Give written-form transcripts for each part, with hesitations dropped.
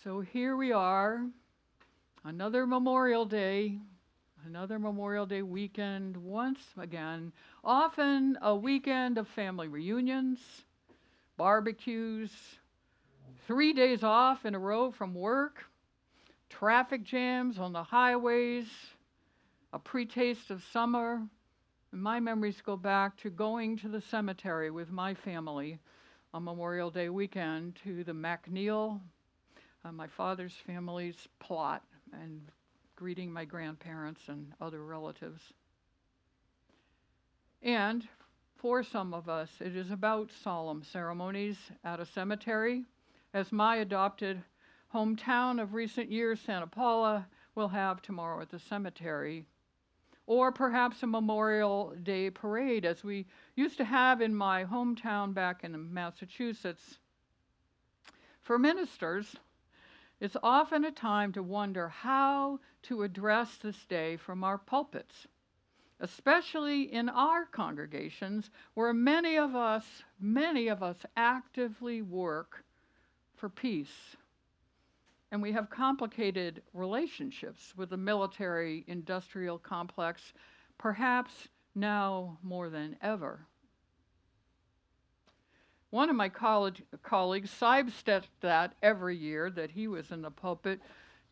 So here we are, another Memorial Day, weekend once again. Often a weekend of family reunions, barbecues, 3 days off in a row from work, traffic jams on the highways, a pre-taste of summer. And my memories go back to going to the cemetery with my family on Memorial Day weekend to the McNeil, my father's family's plot, and greeting my grandparents and other relatives. And for some of us, it is about solemn ceremonies at a cemetery, as my adopted hometown of recent years, Santa Paula, will have tomorrow at the cemetery. Or perhaps a Memorial Day parade, as we used to have in my hometown back in Massachusetts. For ministers, it's often a time to wonder how to address this day from our pulpits, especially in our congregations where many of us actively work for peace. And we have complicated relationships with the military-industrial complex, perhaps now more than ever. One of my colleagues sidestepped that every year that he was in the pulpit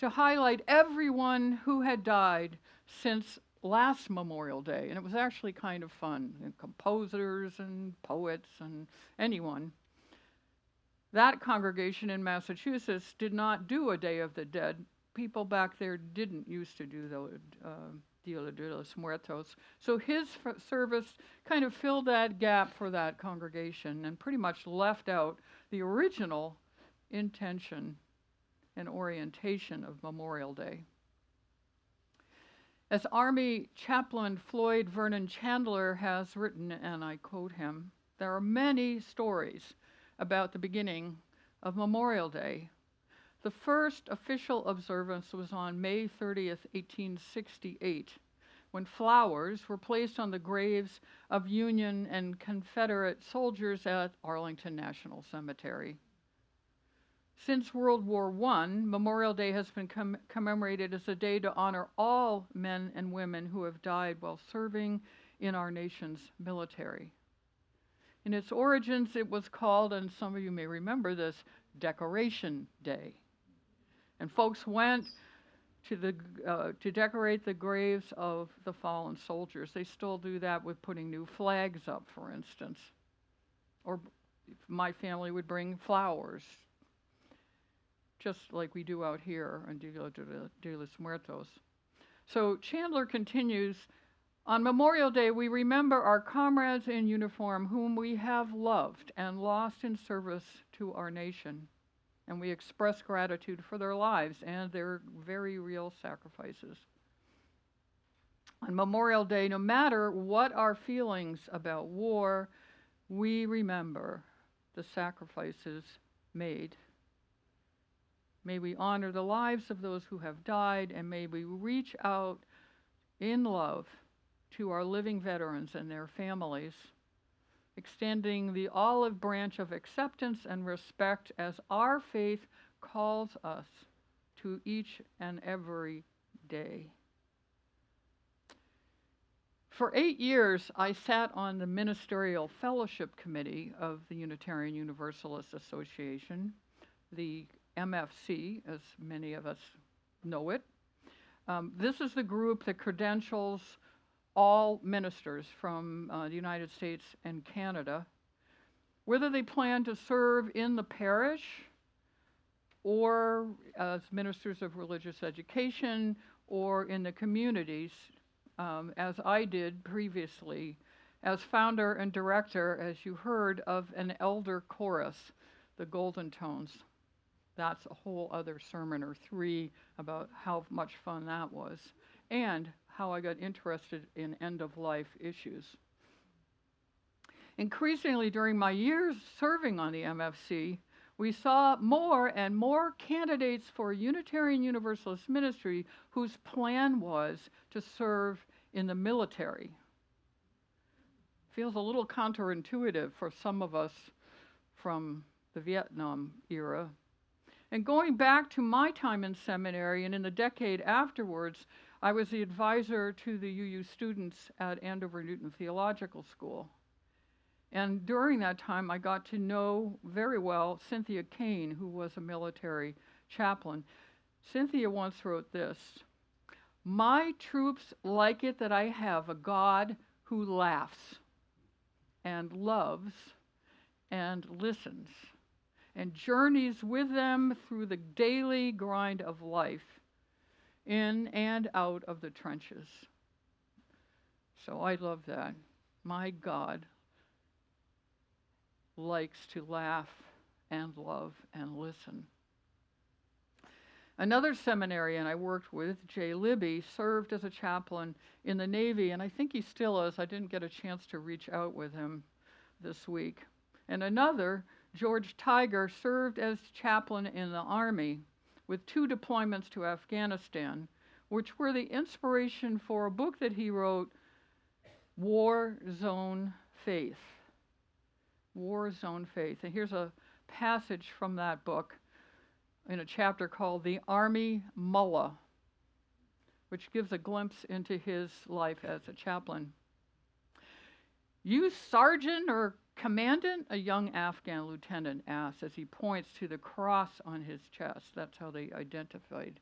to highlight everyone who had died since last Memorial Day. And it was actually kind of fun, and composers and poets and anyone. That congregation in Massachusetts did not do a Day of the Dead. People back there didn't used to do the Dia de los Muertos. So his service kind of filled that gap for that congregation and pretty much left out the original intention and orientation of Memorial Day. As Army Chaplain Floyd Vernon Chandler has written, and I quote him, "There are many stories about the beginning of Memorial Day. The first official observance was on May 30th, 1868, when flowers were placed on the graves of Union and Confederate soldiers at Arlington National Cemetery. Since World War I, Memorial Day has been commemorated as a day to honor all men and women who have died while serving in our nation's military. In its origins, it was called, and some of you may remember this, Decoration Day. And folks went to decorate the graves of the fallen soldiers. They still do that with putting new flags up, for instance. Or my family would bring flowers, just like we do out here on Dia de los Muertos. So Chandler continues, on Memorial Day, we remember our comrades in uniform whom we have loved and lost in service to our nation. And we express gratitude for their lives and their very real sacrifices. On Memorial Day, no matter what our feelings about war, we remember the sacrifices made. May we honor the lives of those who have died, and may we reach out in love to our living veterans and their families, extending the olive branch of acceptance and respect as our faith calls us to each and every day. For 8 years, I sat on the Ministerial Fellowship Committee of the Unitarian Universalist Association, the MFC, as many of us know it. This is the group that credentials all ministers from the United States and Canada, whether they plan to serve in the parish or as ministers of religious education or in the communities, as I did previously, as founder and director, as you heard, of an elder chorus, the Golden Tones. That's a whole other sermon or three about how much fun that was, and how I got interested in end-of-life issues. Increasingly, during my years serving on the MFC, we saw more and more candidates for Unitarian Universalist ministry whose plan was to serve in the military. Feels a little counterintuitive for some of us from the Vietnam era. And going back to my time in seminary and in the decade afterwards, I was the advisor to the UU students at Andover Newton Theological School. And during that time, I got to know very well Cynthia Kane, who was a military chaplain. Cynthia once wrote this: "My troops like it that I have a God who laughs and loves and listens and journeys with them through the daily grind of life, in and out of the trenches." So I love that. My God likes to laugh and love and listen. Another seminarian I worked with, Jay Libby, served as a chaplain in the Navy, and I think he still is. I didn't get a chance to reach out with him this week. And another, George Tiger, served as chaplain in the Army with 2 deployments to Afghanistan, which were the inspiration for a book that he wrote, War Zone Faith. War Zone Faith. And here's a passage from that book in a chapter called The Army Mullah, which gives a glimpse into his life as a chaplain. "You sergeant or commandant?" a young Afghan lieutenant asks as he points to the cross on his chest. That's how they identified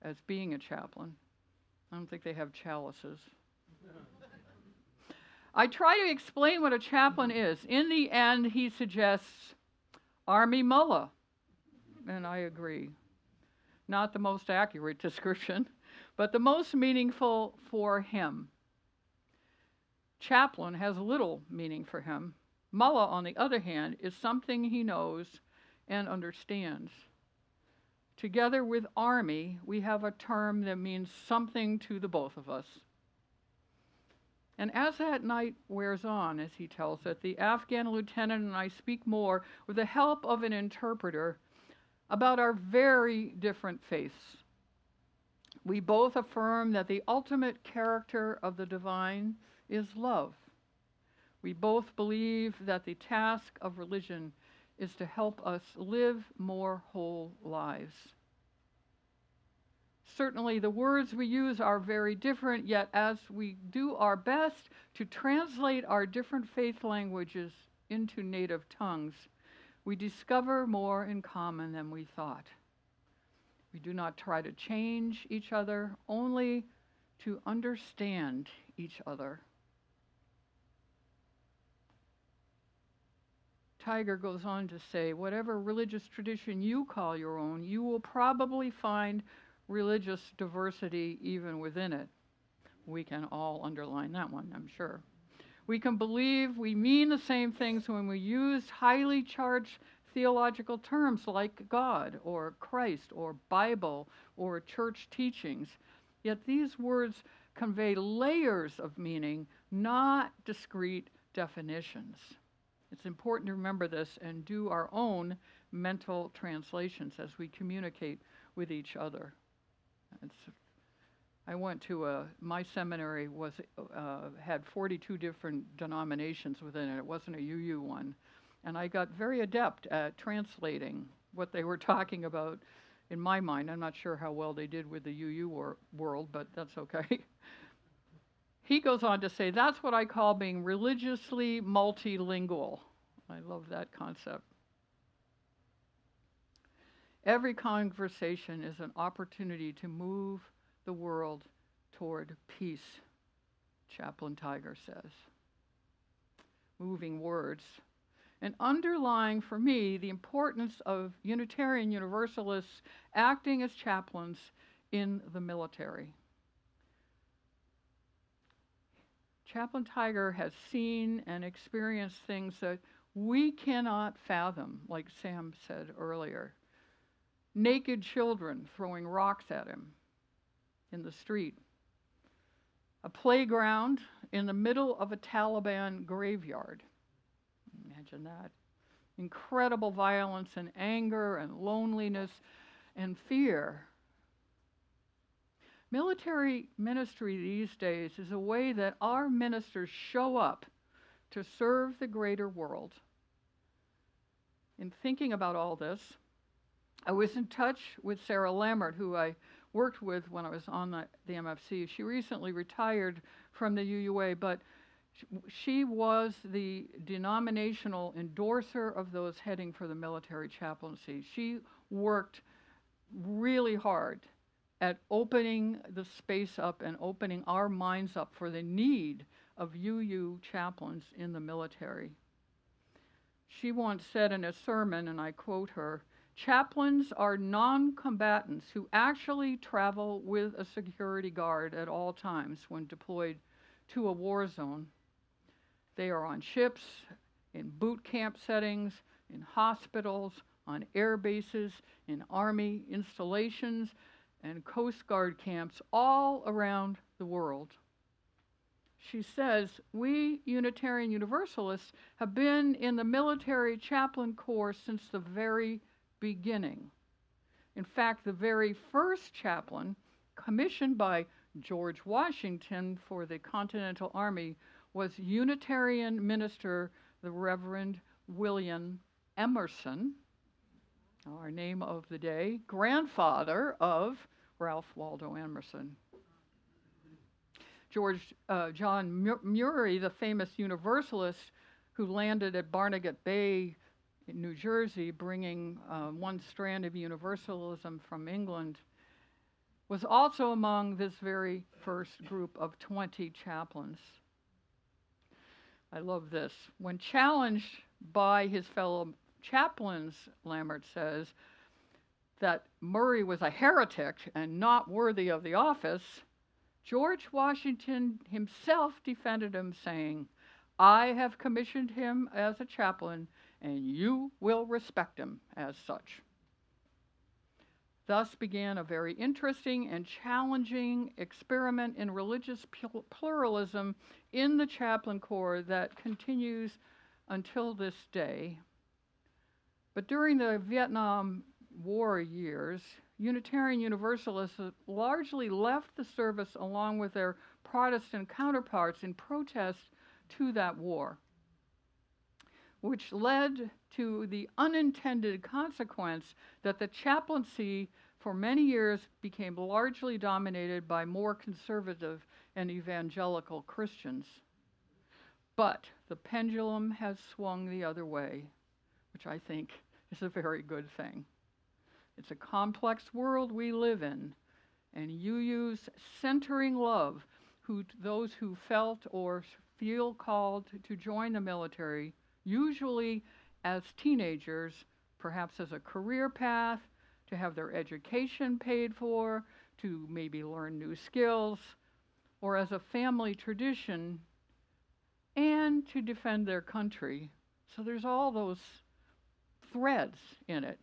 as being a chaplain. I don't think they have chalices. I try to explain what a chaplain is. In the end, he suggests Army Mullah, and I agree. Not the most accurate description, but the most meaningful for him. Chaplain has little meaning for him. Mullah, on the other hand, is something he knows and understands. Together with army, we have a term that means something to the both of us. And as that night wears on, as he tells it, the Afghan lieutenant and I speak more with the help of an interpreter about our very different faiths. We both affirm that the ultimate character of the divine is love. We both believe that the task of religion is to help us live more whole lives. Certainly, the words we use are very different, yet as we do our best to translate our different faith languages into native tongues, we discover more in common than we thought. We do not try to change each other, only to understand each other. Tiger goes on to say, whatever religious tradition you call your own, you will probably find religious diversity even within it. We can all underline that one, I'm sure. We can believe we mean the same things when we use highly charged theological terms like God or Christ or Bible or church teachings. Yet these words convey layers of meaning, not discrete definitions. It's important to remember this and do our own mental translations as we communicate with each other. I went to my seminary had 42 different denominations within it. It wasn't a UU one. And I got very adept at translating what they were talking about in my mind. I'm not sure how well they did with the UU world, but that's okay. He goes on to say, that's what I call being religiously multilingual. I love that concept. Every conversation is an opportunity to move the world toward peace, Chaplain Tiger says. Moving words. And underlying for me the importance of Unitarian Universalists acting as chaplains in the military. Chaplain Tiger has seen and experienced things that we cannot fathom, like Sam said earlier. Naked children throwing rocks at him in the street. A playground in the middle of a Taliban graveyard. Imagine that. Incredible violence and anger and loneliness and fear. Military ministry these days is a way that our ministers show up to serve the greater world. In thinking about all this, I was in touch with Sarah Lammert, who I worked with when I was on the MFC. She recently retired from the UUA, but she was the denominational endorser of those heading for the military chaplaincy. She worked really hard at opening the space up and opening our minds up for the need of UU chaplains in the military. She once said in a sermon, and I quote her, "Chaplains are non-combatants who actually travel with a security guard at all times when deployed to a war zone. They are on ships, in boot camp settings, in hospitals, on air bases, in Army installations, and Coast Guard camps all around the world." She says, "We Unitarian Universalists have been in the military chaplain corps since the very beginning. In fact, the very first chaplain commissioned by George Washington for the Continental Army was Unitarian minister, the Reverend William Emerson, our name of the day, grandfather of Ralph Waldo Emerson. John Murray, the famous Universalist who landed at Barnegat Bay in New Jersey, bringing one strand of Universalism from England, was also among this very first group of 20 chaplains. I love this. When challenged by his fellow chaplains, Lammert says, that Murray was a heretic and not worthy of the office, George Washington himself defended him, saying, "I have commissioned him as a chaplain, and you will respect him as such." Thus began a very interesting and challenging experiment in religious pluralism in the chaplain corps that continues until this day. But during the Vietnam War years, Unitarian Universalists largely left the service along with their Protestant counterparts in protest to that war, which led to the unintended consequence that the chaplaincy for many years became largely dominated by more conservative and evangelical Christians. But the pendulum has swung the other way, which I think is a very good thing. It's a complex world we live in, and UU's centering love, those who felt or feel called to join the military, usually as teenagers, perhaps as a career path, to have their education paid for, to maybe learn new skills, or as a family tradition, and to defend their country. So there's all those threads in it.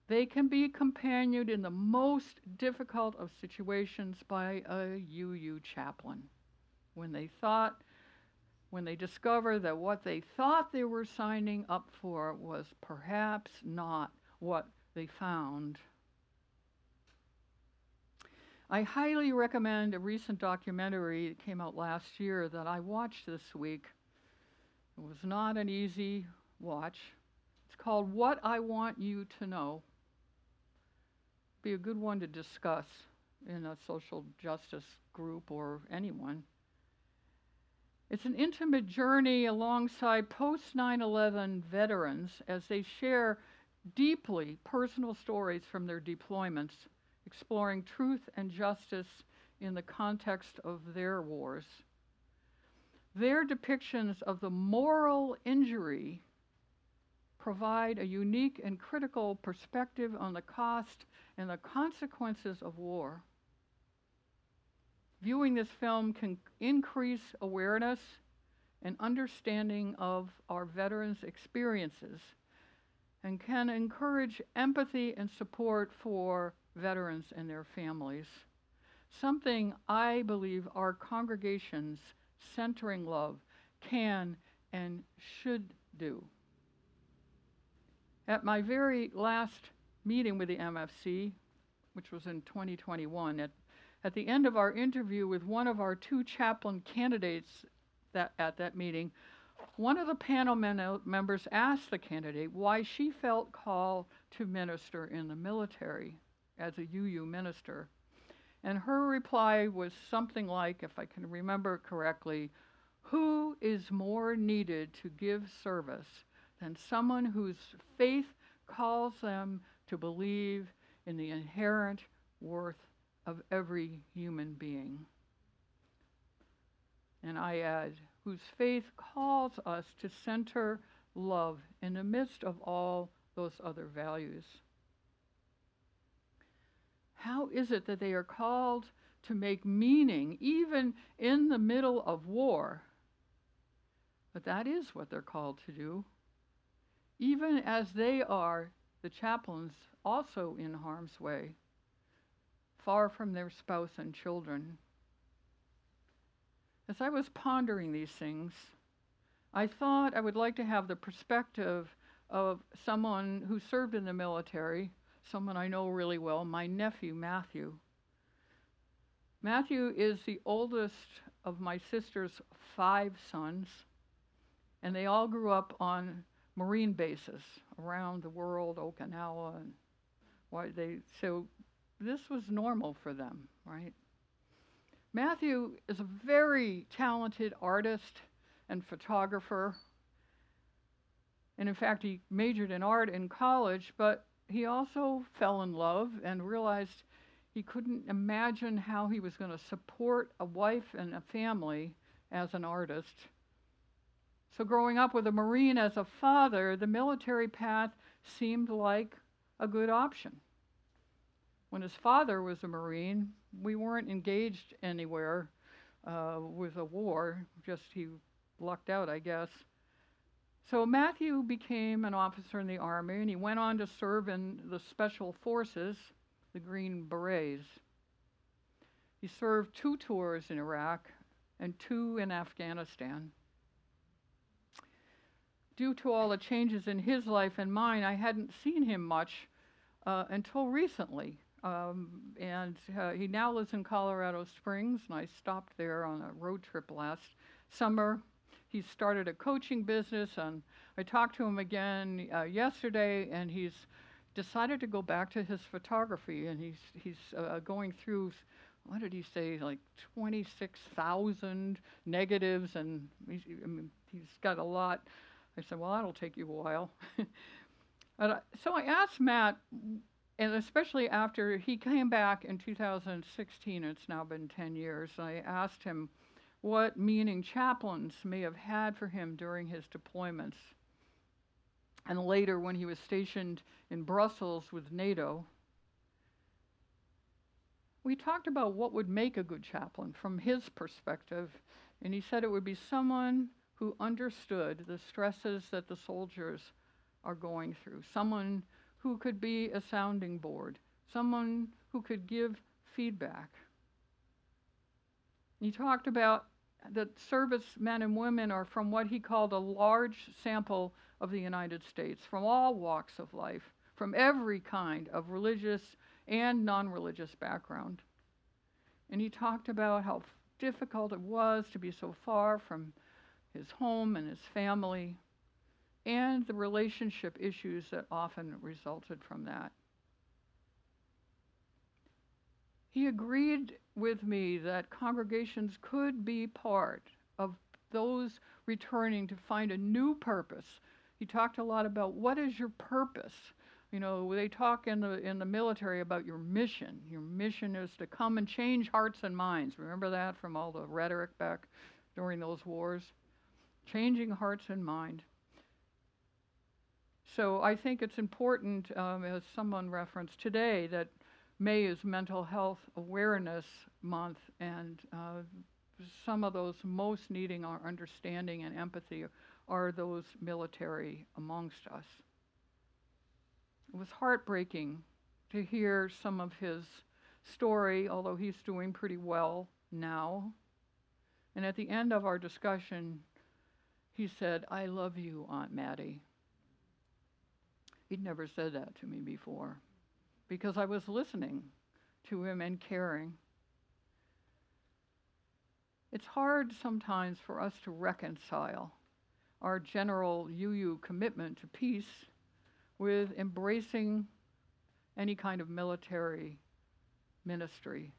They can be companioned in the most difficult of situations by a UU chaplain. When they discover that what they thought they were signing up for was perhaps not what they found. I highly recommend a recent documentary that came out last year that I watched this week. It was not an easy watch. It's called What I Want You to Know. Be a good one to discuss in a social justice group or anyone. It's an intimate journey alongside post-9/11 veterans as they share deeply personal stories from their deployments, exploring truth and justice in the context of their wars. Their depictions of the moral injury provide a unique and critical perspective on the cost and the consequences of war. Viewing this film can increase awareness and understanding of our veterans' experiences and can encourage empathy and support for veterans and their families, something I believe our congregation's centering love can and should do. At my very last meeting with the MFC, which was in 2021, at the end of our interview with one of our two chaplain candidates at that meeting, One of the panel members asked the candidate why she felt called to minister in the military as a UU minister. And her reply was something like, if I can remember correctly, who is more needed to give service than someone whose faith calls them to believe in the inherent worth of every human being? And I add, whose faith calls us to center love in the midst of all those other values. How is it that they are called to make meaning even in the middle of war? But that is what they're called to do. Even as they are, the chaplains, also in harm's way, far from their spouse and children. As I was pondering these things, I thought I would like to have the perspective of someone who served in the military, someone I know really well, my nephew, Matthew. Matthew is the oldest of my sister's 5 sons, and they all grew up on Marine bases around the world, Okinawa, and so this was normal for them, right? Matthew is a very talented artist and photographer. And in fact, he majored in art in college, but he also fell in love and realized he couldn't imagine how he was going to support a wife and a family as an artist. So growing up with a Marine as a father, the military path seemed like a good option. When his father was a Marine, we weren't engaged anywhere with a war, just he lucked out, I guess. So Matthew became an officer in the Army, and he went on to serve in the Special Forces, the Green Berets. He served 2 tours in Iraq and 2 in Afghanistan. Due to all the changes in his life and mine, I hadn't seen him much until recently. He now lives in Colorado Springs, and I stopped there on a road trip last summer. He started a coaching business, and I talked to him again yesterday, and he's decided to go back to his photography, and he's going through, what did he say, like 26,000 negatives, and he's got a lot. I said, well, that'll take you a while. So I asked Matt, and especially after he came back in 2016, it's now been 10 years, I asked him what meaning chaplains may have had for him during his deployments. And later, when he was stationed in Brussels with NATO, we talked about what would make a good chaplain from his perspective, and he said it would be someone who understood the stresses that the soldiers are going through, someone who could be a sounding board, someone who could give feedback. He talked about that servicemen and women are from what he called a large sample of the United States, from all walks of life, from every kind of religious and non-religious background. And he talked about how difficult it was to be so far from his home and his family, and the relationship issues that often resulted from that. He agreed with me that congregations could be part of those returning to find a new purpose. He talked a lot about what is your purpose. You know, they talk in the military about your mission. Your mission is to come and change hearts and minds. Remember that from all the rhetoric back during those wars? Changing hearts and mind. So I think it's important, as someone referenced today, that May is Mental Health Awareness Month, and some of those most needing our understanding and empathy are those military amongst us. It was heartbreaking to hear some of his story, although he's doing pretty well now. And at the end of our discussion, he said, "I love you, Aunt Maddie." He'd never said that to me before, because I was listening to him and caring. It's hard sometimes for us to reconcile our general UU commitment to peace with embracing any kind of military ministry.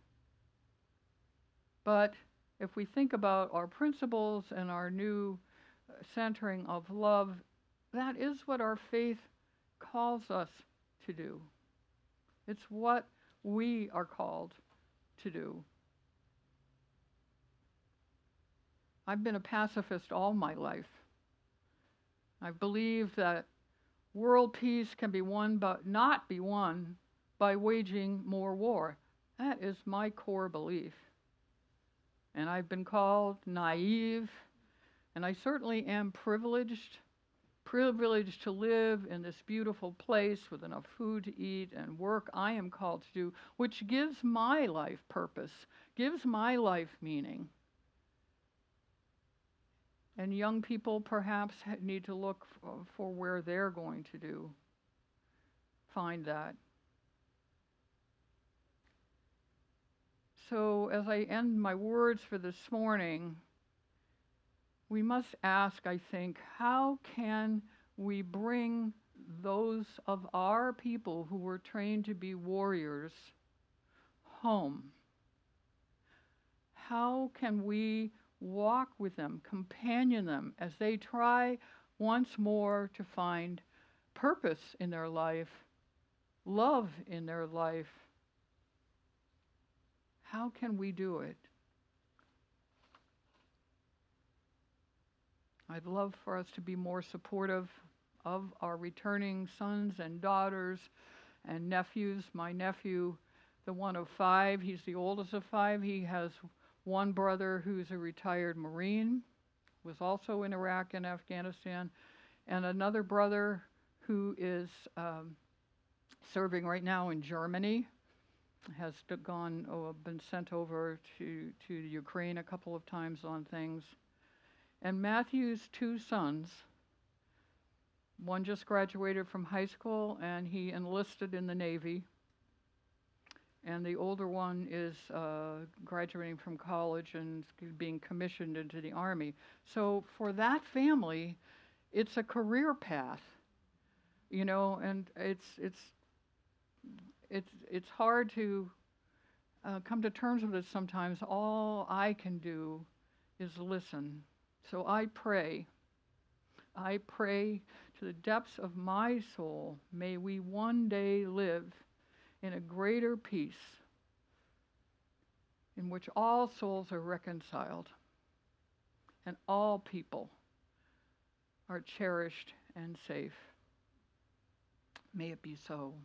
But if we think about our principles and our new centering of love, that is what our faith calls us to do. It's what we are called to do. I've been a pacifist all my life. I believe that world peace can be won, but not be won by waging more war. That is my core belief. And I've been called naive, and I certainly am privileged to live in this beautiful place with enough food to eat and work I am called to do, which gives my life purpose, gives my life meaning. And young people perhaps need to look for where they're going to find that. So as I end my words for this morning, we must ask, I think, how can we bring those of our people who were trained to be warriors home? How can we walk with them, companion them as they try once more to find purpose in their life, love in their life? How can we do it? I'd love for us to be more supportive of our returning sons and daughters and nephews. My nephew, the one of 5, he's the oldest of 5. He has one brother who's a retired Marine, was also in Iraq and Afghanistan, and another brother who is serving right now in Germany, has been sent over to Ukraine a couple of times on things. And Matthew's 2 sons, one just graduated from high school and he enlisted in the Navy. And the older one is graduating from college and being commissioned into the Army. So for that family, it's a career path, and it's hard to come to terms with it sometimes. All I can do is listen. So I pray to the depths of my soul, may we one day live in a greater peace in which all souls are reconciled and all people are cherished and safe. May it be so.